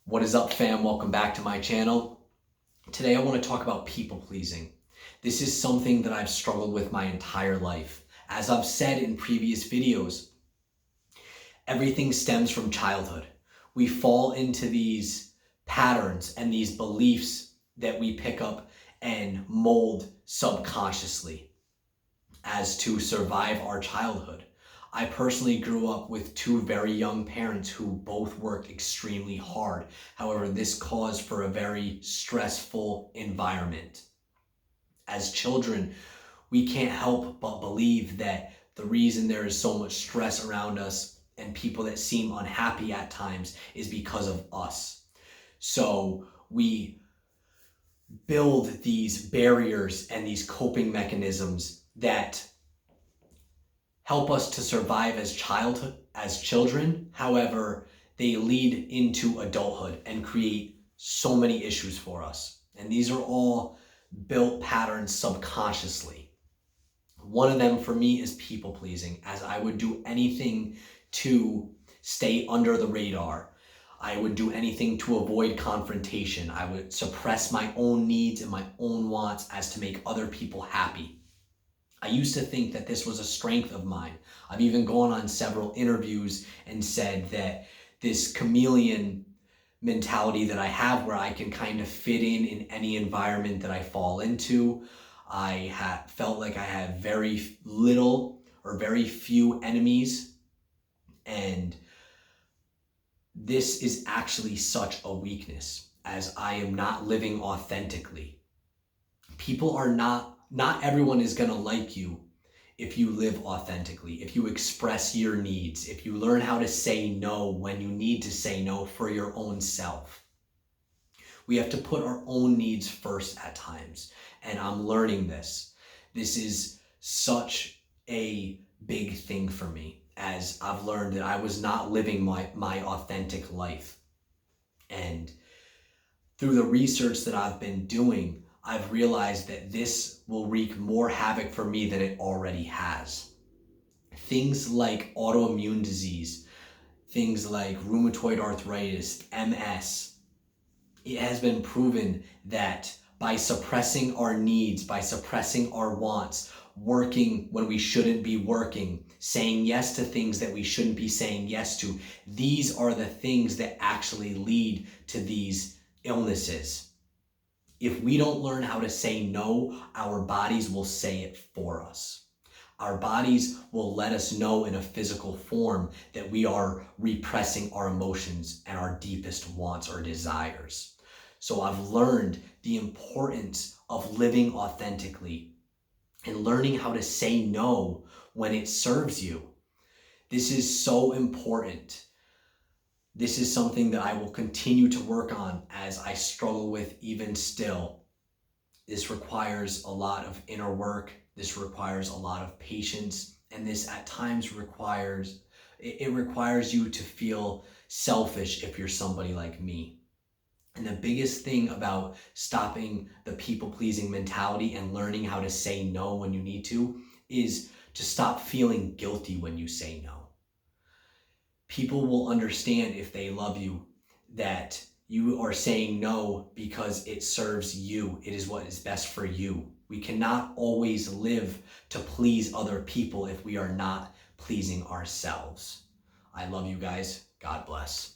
What is up, fam? Welcome back to my channel. Today I want to talk about people pleasing. This is something that I've struggled with my entire life. As I've said in previous videos, everything stems from childhood. We fall into these patterns and these beliefs that we pick up and mold subconsciously as to survive our childhood. I personally grew up with two very young parents who both worked extremely hard. However, this caused for a very stressful environment. As children, we can't help but believe that the reason there is so much stress around us and people that seem unhappy at times is because of us. So we build these barriers and these coping mechanisms that help us to survive as children. However, they lead into adulthood and create so many issues for us. And these are all built patterns subconsciously. One of them for me is people pleasing, as I would do anything to stay under the radar. I would do anything to avoid confrontation. I would suppress my own needs and my own wants as to make other people happy. I used to think that this was a strength of mine. I've even gone on several interviews and said that this chameleon mentality that I have, where I can kind of fit in any environment that I fall into. I felt like I had very little or very few enemies, and this is actually such a weakness, as I am not living authentically. Not everyone is going to like you if you live authentically, if you express your needs, if you learn how to say no when you need to say no for your own self. We have to put our own needs first at times, and I'm learning this. This is such a big thing for me, as I've learned that I was not living my authentic life. And through the research that I've been doing, I've realized that this will wreak more havoc for me than it already has. Things like autoimmune disease, things like rheumatoid arthritis, MS, it has been proven that by suppressing our needs, by suppressing our wants, working when we shouldn't be working, saying yes to things that we shouldn't be saying yes to, these are the things that actually lead to these illnesses. If we don't learn how to say no, our bodies will say it for us. Our bodies will let us know in a physical form that we are repressing our emotions and our deepest wants or desires. So I've learned the importance of living authentically and learning how to say no when it serves you. This is so important. This is something that I will continue to work on as I struggle with even still. This requires a lot of inner work. This requires a lot of patience. And this at times requires you to feel selfish if you're somebody like me. And the biggest thing about stopping the people-pleasing mentality and learning how to say no when you need to is to stop feeling guilty when you say no. People will understand if they love you that you are saying no because it serves you. It is what is best for you. We cannot always live to please other people if we are not pleasing ourselves. I love you guys. God bless.